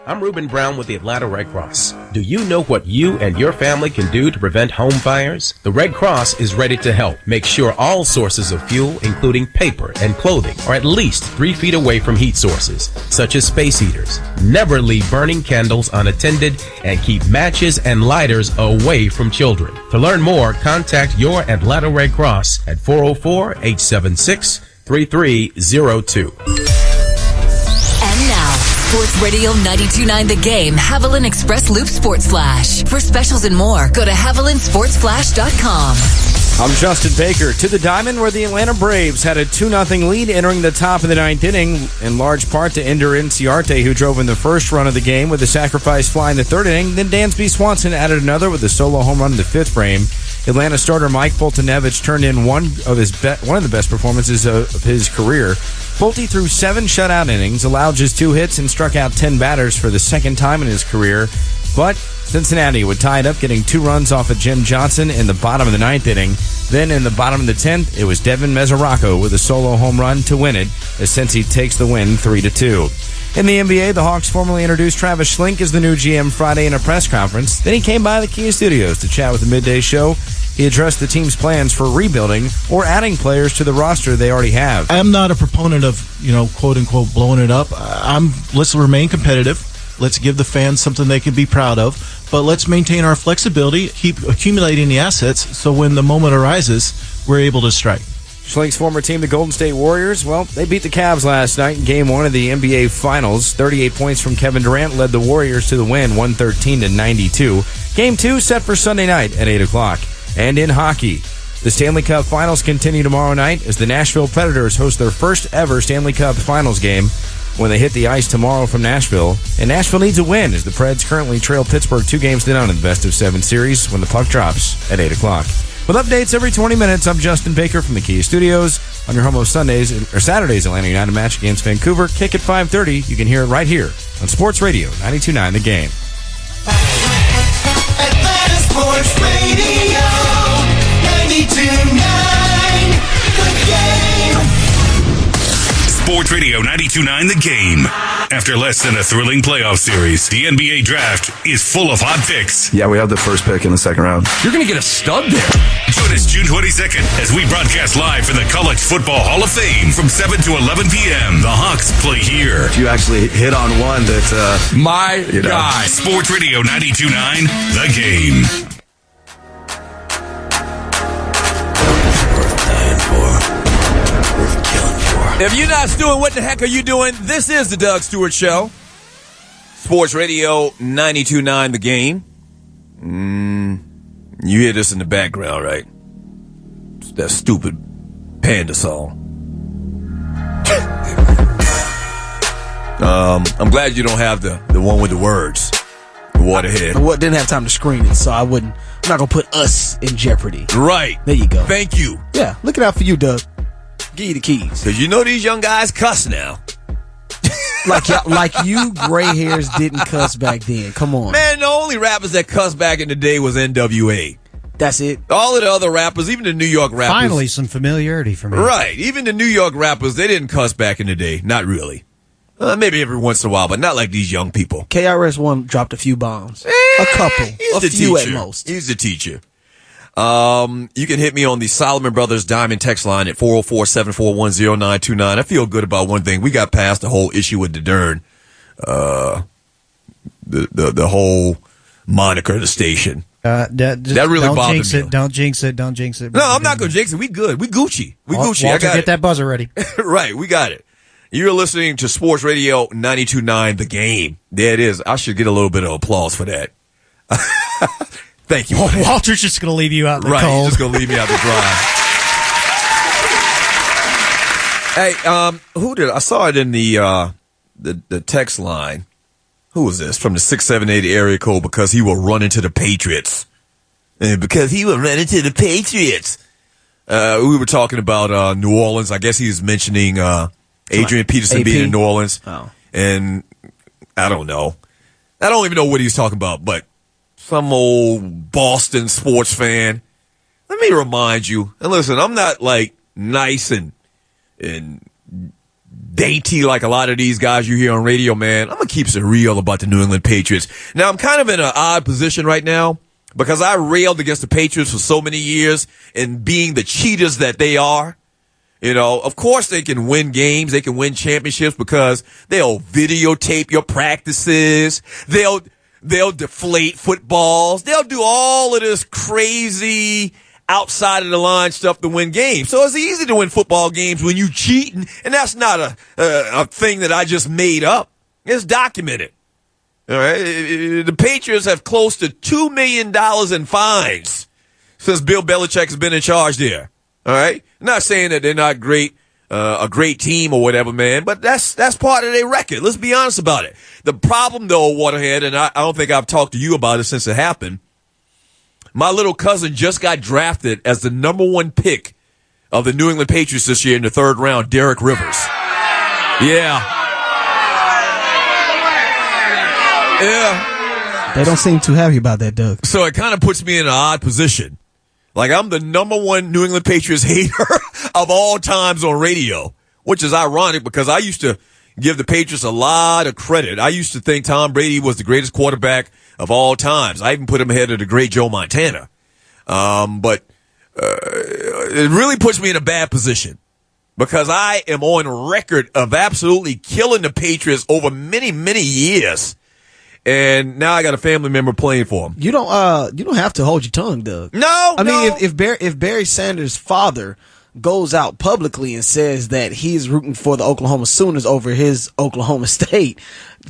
I'm Reuben Brown with the Atlanta Red Cross. Do you know what you and your family can do to prevent home fires? The Red Cross is ready to help. Make sure all sources of fuel, including paper and clothing, are at least 3 feet away from heat sources, such as space heaters. Never leave burning candles unattended and keep matches and lighters away from children. To learn more, contact your Atlanta Red Cross at 404-876-3302. Sports Radio 92.9 The Game, Haviland Express Loop Sports Flash. For specials and more, go to HavilandSportsFlash.com. I'm Justin Baker. To the diamond where the Atlanta Braves had a 2-0 lead entering the top of the ninth inning, in large part to Ender Inciarte, who drove in the first run of the game with a sacrifice fly in the third inning. Then Dansby Swanson added another with a solo home run in the fifth frame. Atlanta starter Mike Foltynewicz turned in one of the best performances of his career. Folty threw 7 shutout innings, allowed just 2 hits, and struck out 10 batters for the second time in his career. But Cincinnati would tie it up, getting 2 runs off of Jim Johnson in the bottom of the ninth inning. Then in the bottom of the 10th, it was Devin Mesoraco with a solo home run to win it, as Cincy takes the win 3-2. In the NBA, the Hawks formally introduced Travis Schlenk as the new GM Friday in a press conference. Then he came by the Kickin Studios to chat with the midday show. He addressed the team's plans for rebuilding or adding players to the roster they already have. I'm not a proponent of, quote unquote, blowing it up. Let's remain competitive. Let's give the fans something they can be proud of. But let's maintain our flexibility, keep accumulating the assets so when the moment arises, we're able to strike. Schlenk's former team, the Golden State Warriors, they beat the Cavs last night in Game 1 of the NBA Finals. 38 points from Kevin Durant led the Warriors to the win, 113-92. Game 2 set for Sunday night at 8 o'clock. And in hockey, the Stanley Cup Finals continue tomorrow night as the Nashville Predators host their first ever Stanley Cup Finals game when they hit the ice tomorrow from Nashville. And Nashville needs a win as the Preds currently trail Pittsburgh 2-0 in the best-of-7 series when the puck drops at 8 o'clock. With updates every 20 minutes, I'm Justin Baker from the Kickin Studios. On your home of Saturday's Atlanta United match against Vancouver, kick at 5:30. You can hear it right here on Sports Radio 92.9 The Game. Atlanta Sports Radio 92.9 The Game. Sports Radio 92.9 The Game. After less than a thrilling playoff series, the NBA draft is full of hot picks. Yeah, we have the first pick in the second round. You're going to get a stud there. Join us June 22nd as we broadcast live from the College Football Hall of Fame from 7 to 11 p.m. The Hawks play here. You actually hit on one that's... My guy. Sports Radio 92.9 The Game. If you're not Stewart, what the heck are you doing? This is the Doug Stewart Show. Sports Radio 92.9 The Game. You hear this in the background, right? It's that stupid Panda song. I'm glad you don't have the one with the words. The Waterhead. I didn't have time to screen it, so I'm not going to put us in jeopardy. Right. There you go. Thank you. Yeah, looking out for you, Doug. Give you the keys. Because you know these young guys cuss now. like you gray hairs didn't cuss back then. Come on. Man, the only rappers that cussed back in the day was NWA. That's it. All of the other rappers, even the New York rappers. Finally, some familiarity for me. Right. Even the New York rappers, they didn't cuss back in the day. Not really. Maybe every once in a while, but not like these young people. KRS-One dropped a few bombs. A couple. A few at most. He's the teacher. You can hit me on the Solomon Brothers Diamond text line at 404-741-0929. I feel good about one thing. We got past the whole issue with the Dern. The whole moniker of the station. That really bothered me. Don't jinx it. Don't jinx it. No, I'm not going to jinx it. We good. We Gucci. Gucci. Walter, I got get that buzzer ready. Right. We got it. You're listening to Sports Radio 92.9 The Game. There it is. I should get a little bit of applause for that. Thank you. Walter's just going to leave you out in the cold. He's just going to leave me out to dry. Hey, who did I saw it in the text line? Who was this from the 678 area code? Because he will run into the Patriots. And because he will run into the Patriots. We were talking about New Orleans. I guess he was mentioning Adrian Peterson being in New Orleans. Oh. And I don't know. I don't even know what he was talking about, but some old Boston sports fan. Let me remind you, and listen, I'm not like nice and dainty like a lot of these guys you hear on radio, man. I'm going to keep it real about the New England Patriots. Now, I'm kind of in an odd position right now because I railed against the Patriots for so many years and being the cheaters that they are. You know, of course they can win games. They can win championships because they'll videotape your practices. They'll deflate footballs. They'll do all of this crazy outside of the line stuff to win games. So it's easy to win football games when you cheating, and that's not a thing that I just made up. It's documented. All right, the Patriots have close to $2 million in fines since Bill Belichick has been in charge there. All right, I'm not saying that they're not great, a great team or whatever, man, but that's part of their record. Let's be honest about it. The problem, though, Waterhead, and I don't think I've talked to you about it since it happened. My little cousin just got drafted as the number 1 pick of the New England Patriots this year in the 3rd round, Derek Rivers. Yeah. They don't seem too happy about that, Doug. So it kind of puts me in an odd position. Like I'm the number 1 New England Patriots hater of all times on radio, which is ironic because I used to give the Patriots a lot of credit. I used to think Tom Brady was the greatest quarterback of all times. I even put him ahead of the great Joe Montana. But it really puts me in a bad position because I am on record of absolutely killing the Patriots over many, many years. And now I got a family member playing for him. You don't have to hold your tongue, Doug. No, I mean, if Barry Sanders' father goes out publicly and says that he's rooting for the Oklahoma Sooners over his Oklahoma State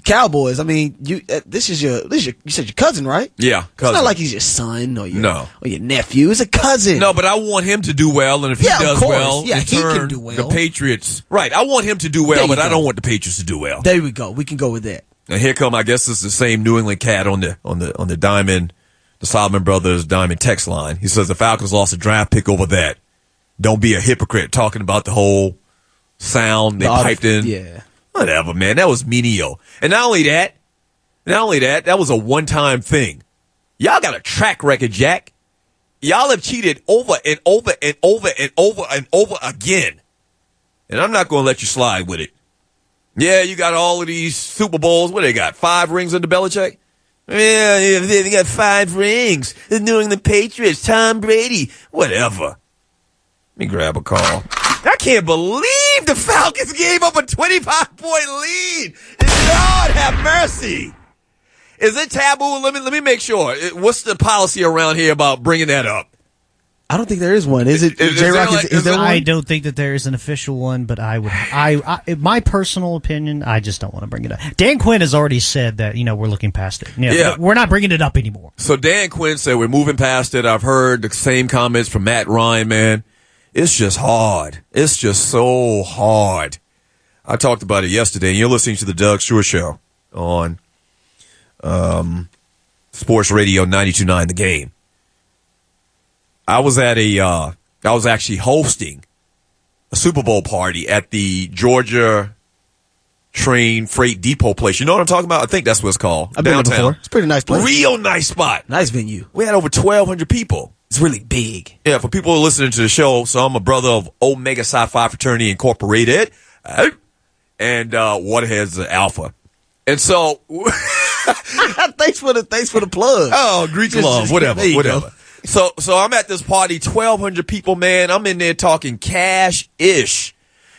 Cowboys, I mean, you said your cousin, right? Yeah, cousin. It's not like he's your son or your nephew. It's a cousin. No, but I want him to do well, and if he does well, he can do well. The Patriots, right? I want him to do well, but I don't want the Patriots to do well. There we go. We can go with that. And here come, I guess it's the same New England cat on the Diamond, the Solomon Brothers Diamond text line. He says the Falcons lost a draft pick over that. Don't be a hypocrite talking about the whole sound they piped in. Yeah. Whatever, man. That was menio. And not only that, that was a one-time thing. Y'all got a track record, Jack. Y'all have cheated over and over and over and over and over again. And I'm not going to let you slide with it. Yeah, you got all of these Super Bowls. What they got? 5 rings under Belichick? Yeah, they got 5 rings. The New England Patriots, Tom Brady, whatever. Let me grab a call. I can't believe the Falcons gave up a 25-point lead. Lord have mercy. Is it taboo? Let me make sure. What's the policy around here about bringing that up? I don't think there is one. Is it? J-Rock, is there one? I don't think that there is an official one, but I would. In my personal opinion, I just don't want to bring it up. Dan Quinn has already said that we're looking past it. Yeah, we're not bringing it up anymore. So Dan Quinn said we're moving past it. I've heard the same comments from Matt Ryan. Man, it's just hard. It's just so hard. I talked about it yesterday, and you're listening to the Doug Stewart Show on Sports Radio 92.9 The Game. I was actually hosting a Super Bowl party at the Georgia Train Freight Depot place. You know what I'm talking about? I think that's what it's called. I've been there before. It's a pretty nice place. Real nice spot. Nice venue. We had over 1,200 people. It's really big. Yeah, for people who are listening to the show, so I'm a brother of Omega Psi Phi Fraternity Incorporated, and Waterhead's Alpha. And so... thanks for the plug. Oh, Greek love, whatever. Go. So I'm at this party, 1,200 people, man. I'm in there talking cash-ish.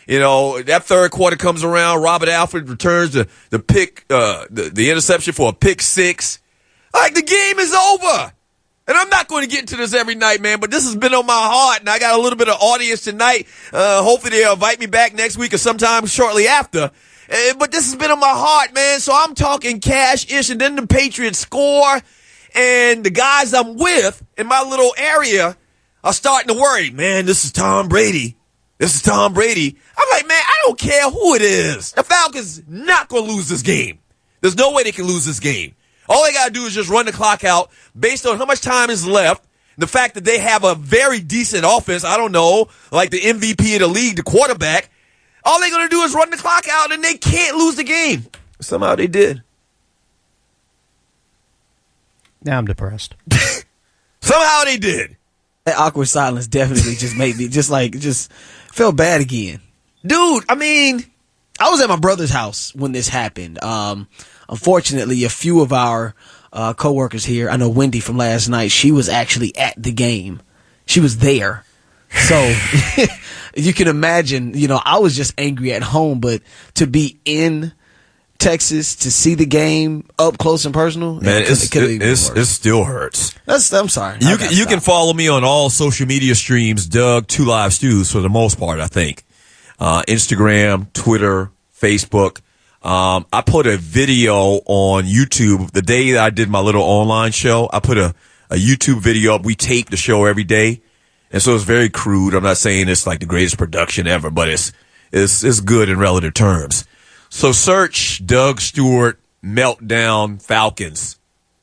That third quarter comes around. Robert Alford returns the pick, the interception for a pick 6. Like, the game is over. And I'm not going to get into this every night, man, but this has been on my heart, and I got a little bit of audience tonight. Hopefully they'll invite me back next week or sometime shortly after. But this has been on my heart, man. So I'm talking cash-ish, and then the Patriots score. And the guys I'm with in my little area are starting to worry. Man, this is Tom Brady. I'm like, man, I don't care who it is. The Falcons not going to lose this game. There's no way they can lose this game. All they got to do is just run the clock out based on how much time is left. The fact that they have a very decent offense, I don't know, like the MVP of the league, the quarterback. All they're going to do is run the clock out, and they can't lose the game. Somehow they did. Now I'm depressed. Somehow they did. That awkward silence definitely just made me just felt bad again. Dude, I mean, I was at my brother's house when this happened. Unfortunately, a few of our co-workers here, I know Wendy from last night, she was actually at the game. She was there. So you can imagine, I was just angry at home, but to be in Texas to see the game up close and personal, man, it still hurts. I'm sorry. You can follow me on all social media streams, Doug 2 Live Stews, for the most part, I think. Instagram, Twitter, Facebook. I put a video on YouTube the day that I did my little online show. I put a YouTube video up. We tape the show every day. And so it's very crude. I'm not saying it's like the greatest production ever, but it's good in relative terms. So search Doug Stewart meltdown Falcons,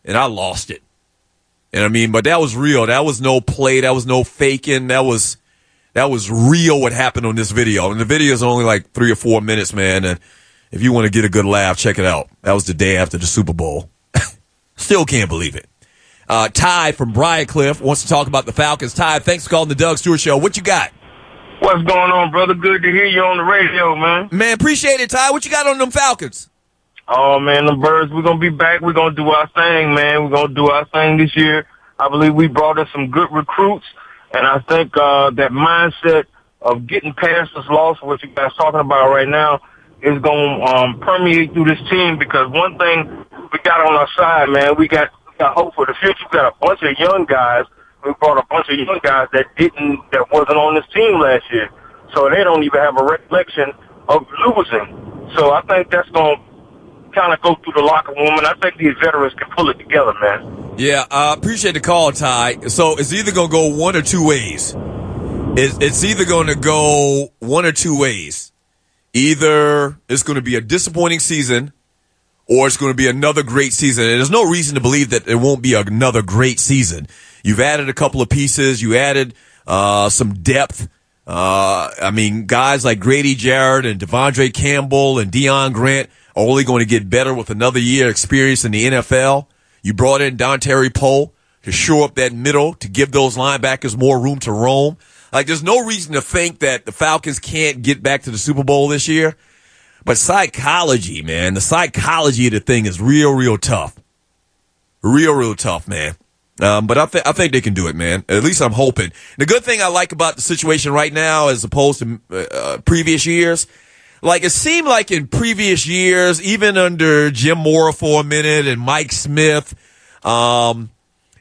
and I lost it. And I mean, but that was real. That was no play. That was no faking. That was real what happened on this video. And the video is only like 3 or 4 minutes, man. And if you want to get a good laugh, check it out. That was the day after the Super Bowl. Still can't believe it. Ty from Briarcliff wants to talk about the Falcons. Ty, thanks for calling the Doug Stewart Show. What you got? What's going on, brother? Good to hear you on the radio, man. Man, appreciate it, Ty. What you got on them Falcons? Oh, man, them Birds, we're going to be back. We're going to do our thing, man. We're going to do our thing this year. I believe we brought in some good recruits, and I think that mindset of getting past this loss, what you guys talking about right now, is going to permeate through this team, because one thing we got on our side, man, we got hope for the future. We got a bunch of young guys. We brought a bunch of young guys that wasn't on this team last year. So they don't even have a recollection of losing. So I think that's going to kind of go through the locker room, and I think these veterans can pull it together, man. Yeah, I appreciate the call, Ty. So it's either going to go one or two ways. It's either going to go one or two ways. Either it's going to be a disappointing season, or it's going to be another great season. And there's no reason to believe that there won't be another great season. You've added a couple of pieces. You added some depth. I mean, guys like Grady Jarrett and Devondre Campbell and Deion Grant are only going to get better with another year experience in the NFL. You brought in Dontari Poe to shore up that middle, to give those linebackers more room to roam. Like, there's no reason to think that the Falcons can't get back to the Super Bowl this year. But psychology, man, the psychology of the thing is real tough. Real tough, man. But I think they can do it, man. At least I'm hoping. The good thing I like about the situation right now, as opposed to previous years, like it seemed like in previous years, even under Jim Mora for a minute and Mike Smith,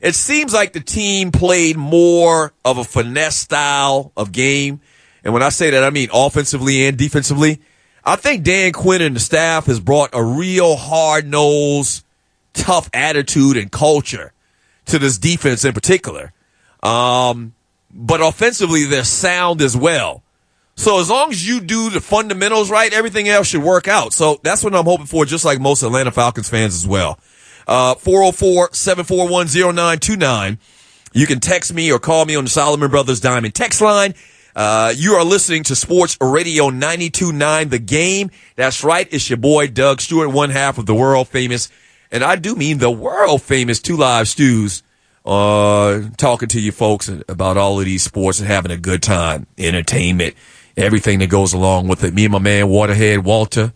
it seems like the team played more of a finesse style of game. And when I say that, I mean offensively and defensively. I think Dan Quinn and the staff has brought a real hard-nosed, tough attitude and culture to this defense in particular. But offensively, they're sound as well. So as long as you do the fundamentals right, everything else should work out. So that's what I'm hoping for, just like most Atlanta Falcons fans as well. 404-741-0929. You can text me or call me on the Solomon Brothers Diamond text line. You are listening to Sports Radio 92.9 The Game. That's right. It's your boy, Doug Stewart, one half of the world famous, and I do mean the world famous 2 Live Stews, talking to you folks about all of these sports and having a good time, entertainment, everything that goes along with it. Me and my man, Waterhead Walter.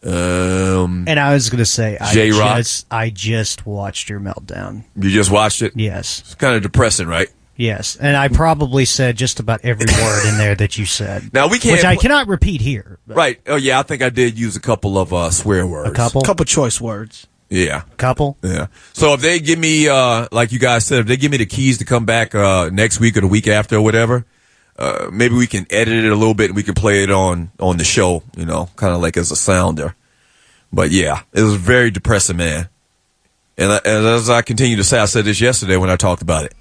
And I was going to say, I just watched your meltdown. You just watched it? Yes. It's kind of depressing, right? Yes, and I probably said just about every word in there that you said. Now we can't, which I cannot repeat here. But. Right? Oh yeah, I think I did use a couple of swear words. A couple choice words. Yeah, couple. Yeah. So if they give me, like you guys said, if they give me the keys to come back next week or the week after or whatever, maybe we can edit it a little bit and we can play it on the show. You know, kind of like as a sounder. But yeah, it was very depressing, man. And as I continue to say, I said this yesterday when I talked about it.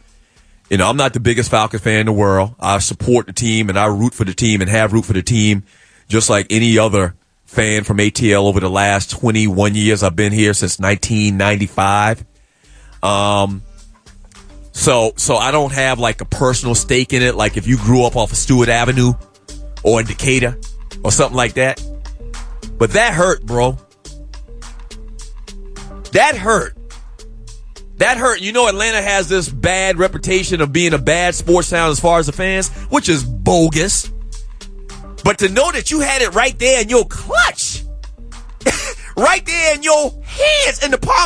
You know, I'm not the biggest Falcons fan in the world. I support the team and I root for the team and have root for the team just like any other fan from ATL over the last 21 years. I've been here since 1995. So I don't have like a personal stake in it. Like if you grew up off of Stewart Avenue or in Decatur or something like that. But that hurt, bro. That hurt. That hurt. You know, Atlanta has this bad reputation of being a bad sports town as far as the fans, which is bogus. But to know that you had it right there in your clutch, right there in your hands, in the palm